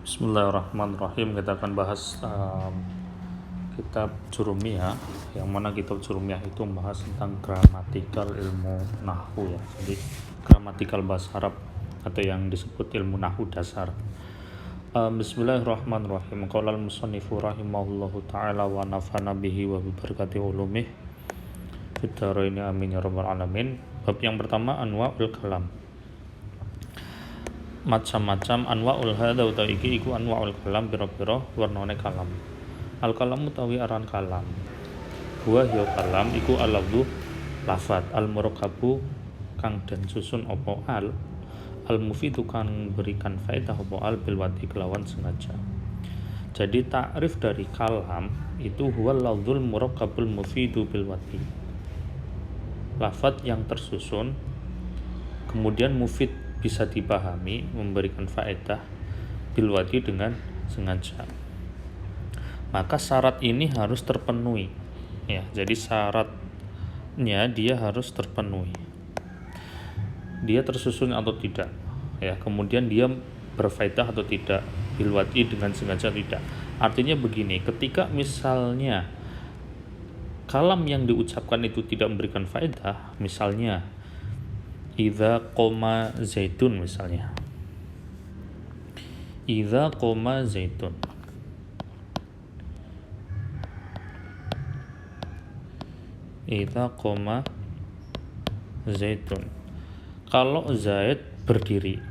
Bismillahirrahmanirrahim. Kita akan bahas kitab Jurumiyah, yang mana kitab Jurumiyah itu membahas tentang gramatikal ilmu nahwu ya. Jadi gramatikal bahasa Arab atau yang disebut ilmu nahwu dasar. Bismillahirrahmanirrahim. Qala al-musannifu rahimahullahu ta'ala wa nafa'ana bihi wa bi barakati ulumih fid dharain amin ya rabbal alamin. Bab yang pertama, anwa'ul kalam. Macam-macam anwa'ul hadza utawi iki iku anwa'ul kalam, pira-pira warnane kalam. Al kalam utawi aran kalam. Wa ya kalam iku al-lafdhu lafat, al murakkabu kang den susun apa al mufidu kang berikan faedah apa bil wati kelawan sengaja. Jadi takrif dari kalam itu huwal lafdzul murakkabul mufidu bil wati. Lafat yang tersusun kemudian mufid bisa dipahami, memberikan faedah bilwati dengan sengaja. Maka syarat ini harus terpenuhi ya. Jadi syaratnya dia harus terpenuhi. Dia tersusun atau tidak ya. Kemudian dia berfaedah atau tidak, bilwati dengan sengaja tidak. Artinya begini, ketika misalnya kalam yang diucapkan itu tidak memberikan faedah, misalnya idza qoma zaitun misalnya. Idza qoma zaitun. Idza qoma zaitun. Kalau Zaid berdiri.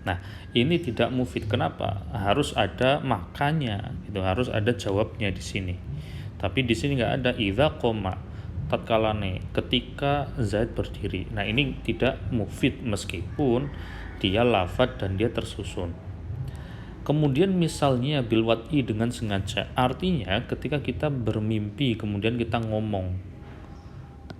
Nah, ini tidak mufid. Kenapa? Harus ada makanya, gitu. Harus ada jawabnya di sini. Tapi di sini nggak ada idza qoma. Tatkalane ketika Zaid berdiri. Nah, ini tidak mufid meskipun dia lafad dan dia tersusun. Kemudian misalnya bilwati dengan sengaja, artinya ketika kita bermimpi kemudian kita ngomong,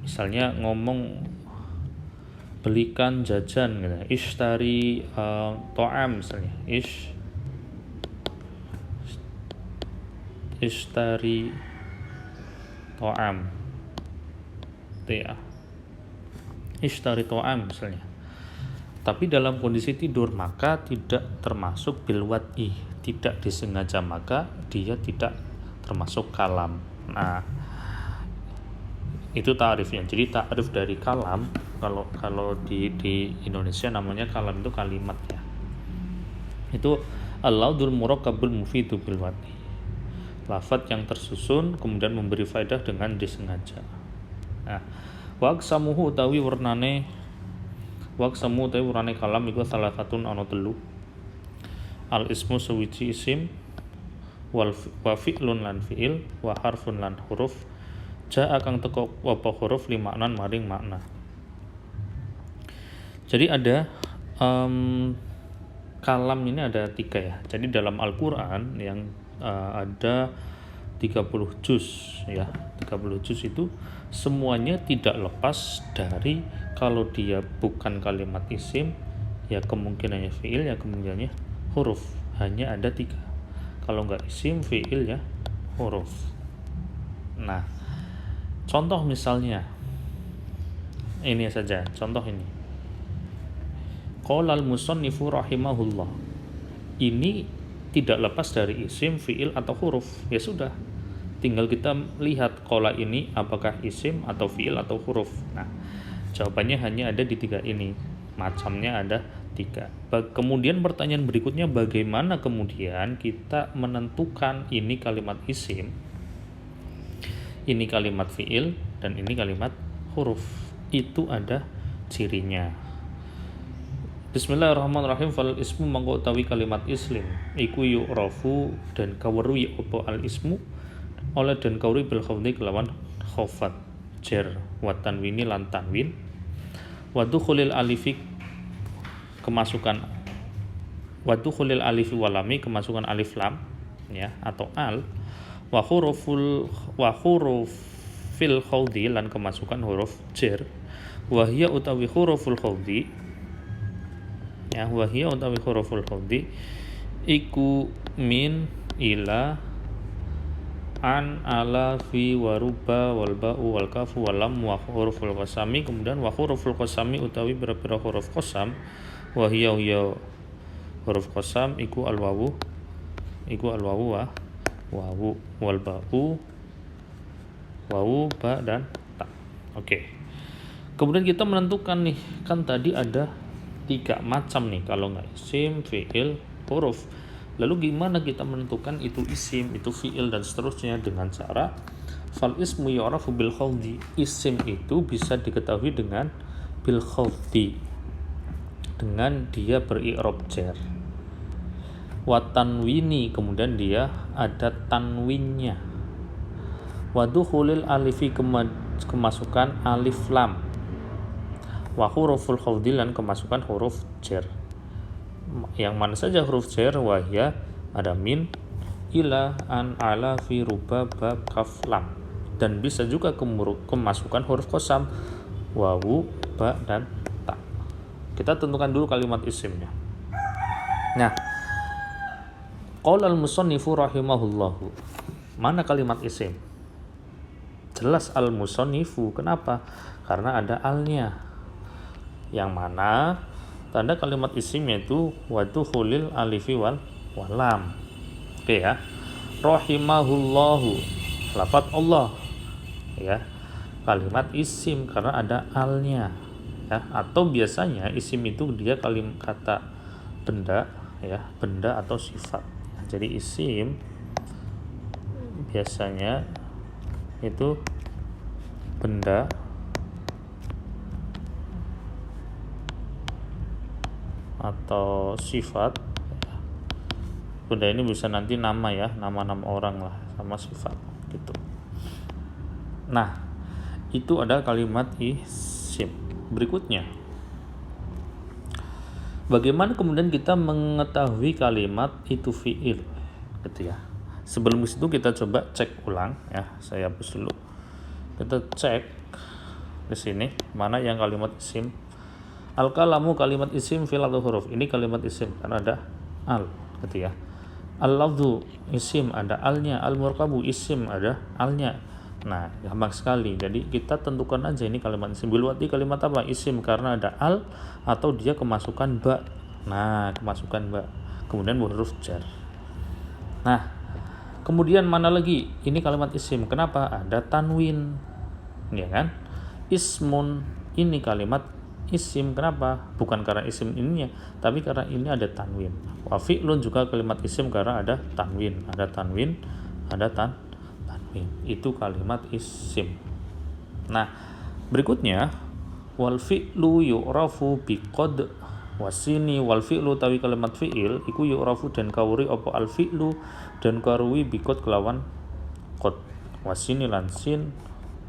misalnya ngomong belikan jajan gitu. Ishtari to'am misalnya. Ishtari to'am ya, ishtari to'am misalnya. Tapi dalam kondisi tidur maka tidak termasuk bilwati, tidak disengaja, maka dia tidak termasuk kalam. Nah, itu ta'rifnya. Jadi ta'rif dari kalam kalau di Indonesia namanya kalam itu kalimat ya. Itu al-lafdzul murakkabul mufidu bilwati. Lafaz yang tersusun kemudian memberi faedah dengan disengaja. Nah, waqsamuhu utawi warnane kalam iku salah satun ana telu. Al ismu sawiji isim wa fi'lun lan fi'il wa harfun lan huruf ja kang teko apa huruf li maknan maring makna. Jadi ada kalam ini ada 3 ya. Jadi dalam Al-Qur'an yang ada 30 juz ya. 30 juz itu semuanya tidak lepas dari kalau dia bukan kalimat isim ya kemungkinannya fi'il, ya kemungkinannya huruf. Hanya ada 3. Kalau enggak isim, fi'il ya huruf. Nah, contoh misalnya ini saja, contoh ini. Qala al-musannifu rahimahullah. Ini tidak lepas dari isim, fi'il atau huruf. Ya sudah, tinggal kita lihat qala ini apakah isim atau fi'il atau huruf. Nah, jawabannya hanya ada di 3 ini. Macamnya ada 3. Kemudian pertanyaan berikutnya, bagaimana kemudian kita menentukan ini kalimat isim, ini kalimat fi'il, dan ini kalimat huruf? Itu ada cirinya. Bismillahirrahmanirrahim. Fal ismu mangko utawi kalimat islim iku yu'rafu dan kaweruhi apa al ismu oleh dan kaweruhi bil khafdi kelawan khafat jar wa tanwini lan tanwin wa dukhulil alifi kemasukan wa dukhulil alifi walami kemasukan alif lam ya atau al wa hurufil khawdi lan kemasukan huruf jar wa hiya utawi huruful khawdi ya, wa hiya utawi huruful khawdi iku min ila an ala fi waruba wal ba'u wal kafu wal lam wa huruful qasami. Kemudian wa huruful qasami utawi berapa huruf qasam wa hiya huruf qasam iku al-wawu wa wawu wal ba'u wawu ba dan ta. Oke. Kemudian kita menentukan nih, kan tadi ada 3 macam nih kalau nggak isim, fi'il, huruf. Lalu gimana kita menentukan itu isim, itu fi'il dan seterusnya dengan cara fal ismu yu'rafu bil khawdi. Isim itu bisa diketahui dengan bil khawdi, dengan dia beri-i'rab jar. Wa tanwini, kemudian dia ada tanwinnya. Wa dukhulil alifi, kemasukan alif lam. Wa huruful khawdi, dan kemasukan huruf jar. Yang mana saja huruf jar? Wahya ada min, ila, an, ala, fi, ruba, ba, kaf, lam. Dan bisa juga kemasukan huruf qasam, wawu, ba, dan ta. Kita tentukan dulu kalimat isimnya. Nah, qala al-musannifu rahimahullahu. Mana kalimat isim? Jelas al-musannifu. Kenapa? Karena ada alnya. Yang mana tanda kalimat isimnya itu wadukhulil alifi wal lam. Oke ya. Rahimahullahu, lafadz Allah ya. Kalimat isim karena ada alnya ya. Atau biasanya isim itu dia kata benda ya, benda atau sifat. Jadi isim biasanya itu benda atau sifat. Benda ini bisa nanti nama ya, nama-nama orang lah, sama sifat gitu. Nah, itu ada kalimat isim. Berikutnya, bagaimana kemudian kita mengetahui kalimat itu fi'il gitu ya. Sebelum itu kita coba cek ulang ya. Saya hapus dulu. Kita cek di sini mana yang kalimat isim. Al-kalamu kalimat isim, fil atau huruf. Ini kalimat isim karena ada al gitu ya. Al-lafzu isim ada alnya, al-murkabu isim ada alnya. Nah, gampang sekali. Jadi kita tentukan aja ini kalimat isim. Bilwati kalimat apa? Isim karena ada al atau dia kemasukan ba. Nah, kemasukan ba. Kemudian huruf jar. Nah, kemudian mana lagi? Ini kalimat isim. Kenapa? Ada tanwin. Ya kan? Ismun, ini kalimat isim. Kenapa? Bukan karena isim ininya, tapi karena ini ada tanwin. Wa fi'lun juga kalimat isim karena ada tanwin. Ada tanwin, ada tanwin. Itu kalimat isim. Nah, berikutnya wal fi'lu yu'rafu biqad wasini. Wal fi'lu tawi kalimat fi'il iku yu'rafu dan kawuri apa al fi'lu dan karuwi biqad kelawan qad, wasini lan sin,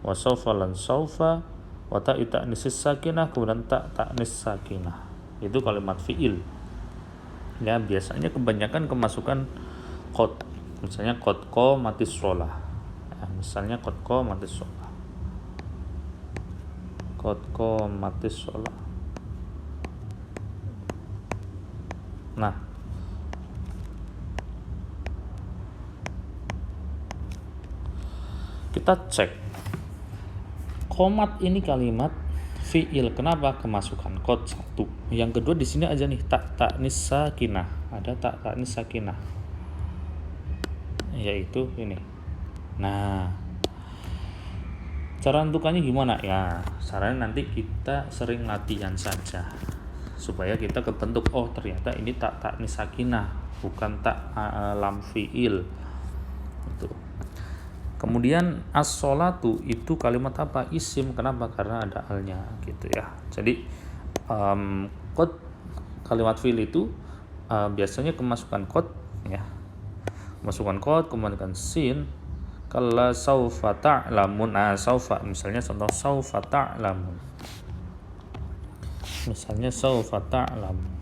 wasaufa lan saufa, wa ta'i ta'nis sakinah, kemudian ta'nis sakinah. Itu kalimat fi'il. Ya, biasanya kebanyakan kemasukan qad. Misalnya qad qamatis shalah. Ya, misalnya qad qamatis shalah. Qad qamatis shalah. Nah, kita cek qomat ini kalimat fi'il. Kenapa? Kemasukan qad satu. Yang kedua di sini aja nih ta'nis sakinah. Ada ta'nis sakinah. Yaitu ini. Nah, cara tentukannya gimana? Ya, caranya nanti kita sering latihan saja supaya kita kebentuk, oh ternyata ini ta'nis sakinah, bukan lam fi'il. Itu. Kemudian as-sholatu itu kalimat apa? Isim. Kenapa? Karena ada alnya gitu ya. Jadi qad kalimat fi'il itu biasanya kemasukan qad ya. Kemasukan qad, kemudian sin. Kalla saufa ta'lamun. Saufa misalnya contoh saufa ta'lamun. Misalnya saufa ta'lamun.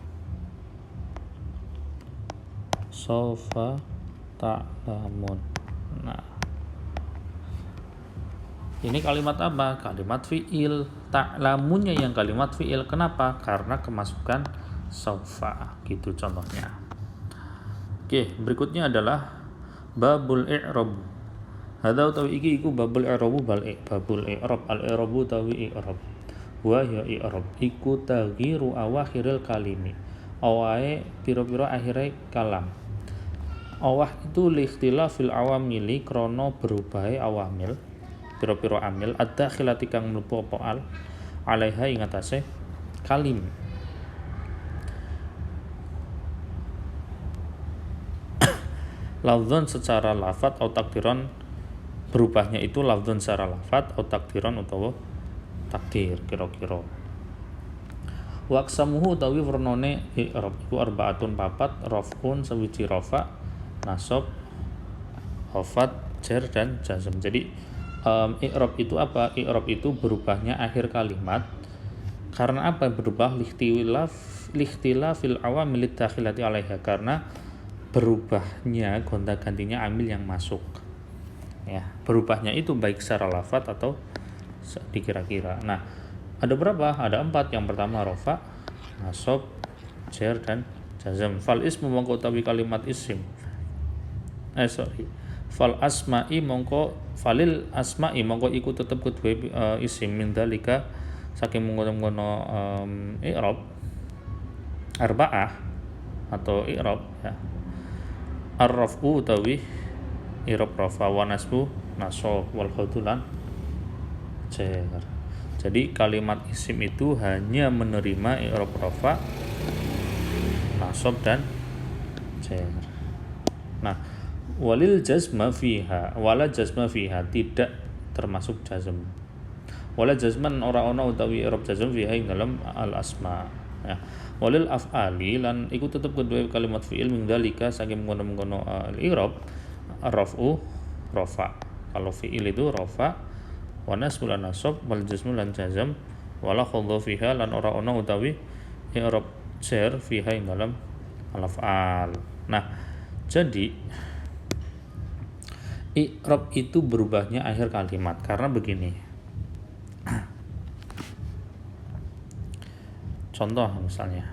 Saufa ta'lamun. Nah, ini kalimat apa? Kalimat fi'il. Ta'lamunnya yang kalimat fi'il. Kenapa? Karena kemasukan saufa. Gitu contohnya. Oke, berikutnya adalah babul i'rab. Hadza utawi iki iku babul i'rabu babul i'rab. Al-i'rabu utawi i'rab. Wa ya i'rab iku taghiru awakhiril kalimi. awahe pira-pira akhire kalam. Awah itu likhtilafil awamili krana berubahe awamil pira-pira amil ad-dakhilati kang mlebu apa al alaiha ing atase kalim. Lafdzon secara lafat atau takdiran, berubahnya itu lafdzon secara lafat atau takdiran utawa takdir kira-kira. Waqsamuhu utawi wernane i'rab iku arbaatun papat, raf'un sawiji rafa, nasab, khafat, jar dan jazm. Jadi i'rab itu apa? I'rab itu berubahnya akhir kalimat. Karena apa berubah? Likhtilafil awamil dakhilati 'alaiha, karena berubahnya gonta-gantinya amil yang masuk. Ya, berubahnya itu baik secara lafat atau dikira-kira. Nah, ada berapa? Ada 4. Yang pertama rafa, nasab, jar dan jazm. Fal ismu mongko utawi kalimat isim. Fal asma'i mongko falil asma'i mongko iku tetep kedue isim min dalika saking mengkono i'rab arba'ah atau i'rab ya. Ar-raf'u utawi i'rab rafa wa nasbu nasab wal khudulan jar. Jadi kalimat isim itu hanya menerima i'rab rafa, nasab dan jar. Nah, walil jazma fiha, wala jazma fiha tidak termasuk jazm. Wala jazman ora ana utawi i'rab jazm fiha ing dalam al asma. Ya. Walil af'ali lan iku tetep kedua kalimat fi'il min dalika saking mengkono-mengkono al-i'rab ar-raf'u rafa. Kalau fi'il itu rafa, wa nasbu lan nasab, wal jazmu lan jazm, wala khadha fiha lan ora ana utawi i'rab jar fiha ing dalam al-af'al. Nah, jadi i'rab itu berubahnya akhir kalimat karena begini. Contoh misalnya,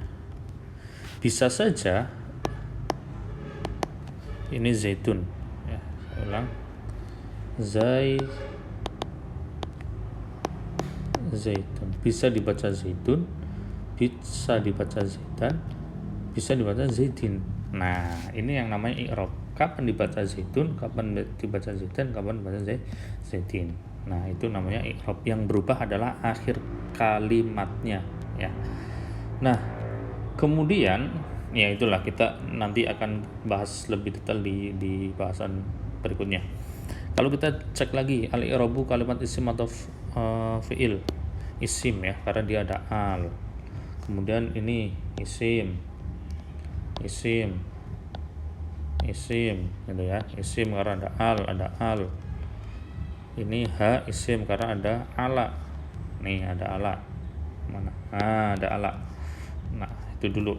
bisa saja ini zaitun, ya, saya ulang, zaitun, bisa dibaca zaitun, bisa dibaca zaitan, bisa dibaca zaitin. Nah, ini yang namanya i'rab. Kapan dibaca zaitun, kapan dibaca zaitan, kapan dibaca zaitin. Nah, itu namanya i'rab. Yang berubah adalah akhir kalimatnya, ya. Nah, kemudian ya itulah kita nanti akan bahas lebih detail di bahasan berikutnya. Kalau kita cek lagi al-i'rabu kalimat isim atau fi'il isim ya, karena dia ada al. Kemudian ini isim gitu ya, isim karena ada al. Ini ha isim karena ada ala. Nih ada ala. Mana? Ada ala. Nah, itu dulu.